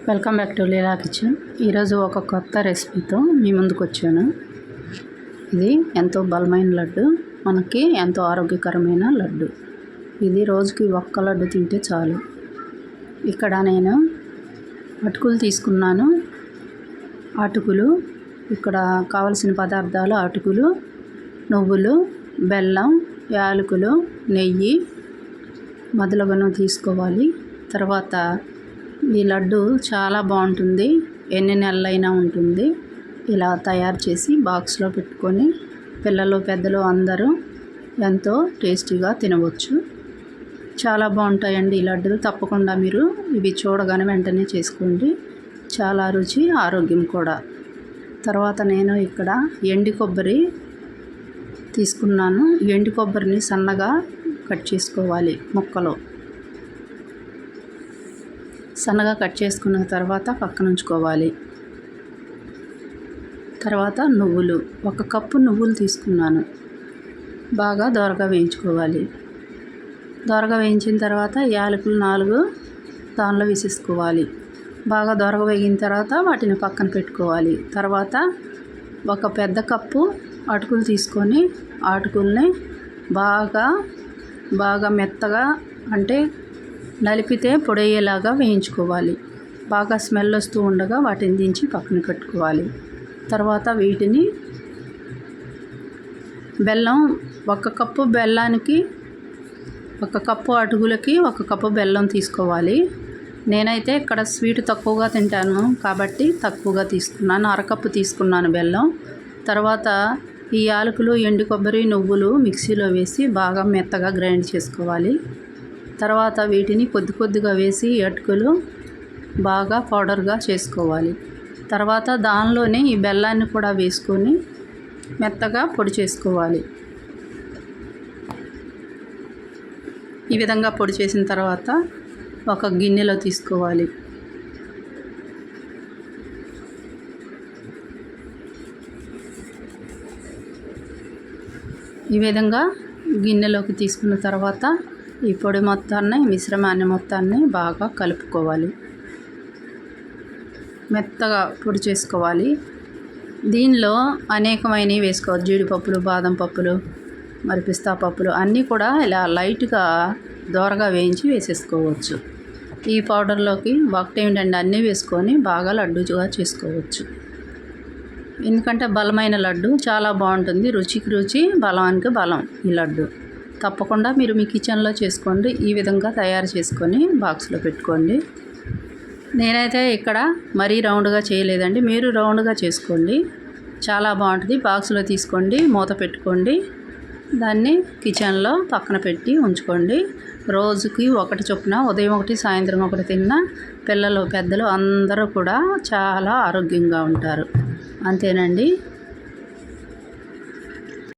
Welcome back to Leela kitchen. ఈరోజు ఒక కొత్త రెసిపీతో మీ ముందుకు వచ్చాను. ఇది ఎంతో బలమైన లడ్డు, మనకి ఎంతో ఆరోగ్యకరమైన లడ్డు. ఇది రోజుకి ఒక్క లడ్డు తింటే చాలు. ఇక్కడ నేను అటుకులు తీసుకున్నాను. అటుకులు ఇక్కడ కావలసిన పదార్థాలు: అటుకులు, నువ్వులు, బెల్లం, యాలకులు, నెయ్యి మొదలగునవి తీసుకోవాలి. తర్వాత ఈ లడ్డు చాలా బాగుంటుంది, ఎన్ని నెలలైనా ఉంటుంది. ఇలా తయారు చేసి బాక్స్లో పెట్టుకొని పిల్లలు పెద్దలు అందరూ ఎంతో టేస్టీగా తినవచ్చు. చాలా బాగుంటాయండి ఈ లడ్డులు. తప్పకుండా మీరు ఇవి చూడగానే వెంటనే చేసుకోండి. చాలా రుచి, ఆరోగ్యం కూడా. తర్వాత నేను ఇక్కడ ఎండు కొబ్బరి తీసుకున్నాను. ఎండు కొబ్బరిని సన్నగా కట్ చేసుకోవాలి. ముక్కలు సన్నగా కట్ చేసుకున్న తర్వాత పక్కన ఉంచుకోవాలి. తర్వాత నువ్వులు, 1 కప్పు నువ్వులు తీసుకున్నాను. బాగా దోరగా వేయించుకోవాలి. దోరగా వేయించిన తర్వాత యాలకులు 4 దానిలో వేసేసుకోవాలి. బాగా దోరగా వేగిన తర్వాత వాటిని పక్కన పెట్టుకోవాలి. తర్వాత 1 పెద్ద కప్పు అటుకులు తీసుకొని అటుకుల్ని బాగా మెత్తగా, అంటే నలిపితే పొడయ్యేలాగా వేయించుకోవాలి. బాగా స్మెల్ వస్తూ ఉండగా వాటిని దించి పక్కన పెట్టుకోవాలి. తర్వాత వీటిని బెల్లం, 1 కప్పు బెల్లానికి 1 కప్పు అటుకులకి 1 కప్పు బెల్లం తీసుకోవాలి. నేనైతే ఇక్కడ స్వీట్ తక్కువగా తింటాను కాబట్టి తక్కువగా తీసుకున్నాను. 1/2 కప్పు తీసుకున్నాను బెల్లం. తర్వాత ఈ యాలకులు, ఎండు కొబ్బరి, నువ్వులు మిక్సీలో వేసి బాగా మెత్తగా గ్రైండ్ చేసుకోవాలి. తర్వాత వీటిని కొద్దిగా వేసి అటుకులు బాగా పౌడర్గా చేసుకోవాలి. తర్వాత దానిలోనే ఈ బెల్లాన్ని కూడా వేసుకొని మెత్తగా పొడి చేసుకోవాలి. ఈ విధంగా పొడి చేసిన తర్వాత ఒక గిన్నెలో తీసుకోవాలి. ఈ విధంగా గిన్నెలోకి తీసుకున్న తర్వాత ఈ పొడి మొత్తాన్ని, మిశ్రమాన్ని మొత్తాన్ని బాగా కలుపుకోవాలి. మెత్తగా పొడి చేసుకోవాలి. దీనిలో అనేకమైనవి వేసుకోవచ్చు. జీడిపప్పులు, బాదం పప్పులు, మరి పిస్తా పప్పులు అన్నీ కూడా ఇలా లైట్గా దోరగా వేయించి వేసేసుకోవచ్చు. ఈ పౌడర్లోకి ఒకటేమిటండి అన్నీ వేసుకొని బాగా లడ్డూగా చేసుకోవచ్చు. ఎందుకంటే బలమైన లడ్డు చాలా బాగుంటుంది. రుచికి రుచి, బలానికి బలం ఈ లడ్డు. తప్పకుండా మీరు మీ కిచెన్లో చేసుకోండి. ఈ విధంగా తయారు చేసుకొని బాక్స్లో పెట్టుకోండి. నేనైతే ఇక్కడ మరీ రౌండ్గా చేయలేదండి, మీరు రౌండ్గా చేసుకోండి. చాలా బాగుంటుంది. బాక్స్లో తీసుకోండి, మూత పెట్టుకోండి. దాన్ని కిచెన్లో పక్కన పెట్టి ఉంచుకోండి. రోజుకి 1 చొప్పున ఉదయం 1, సాయంత్రం 1 తిన్నా పిల్లలు పెద్దలు అందరూ కూడా చాలా ఆరోగ్యంగా ఉంటారు. అంతేనండి.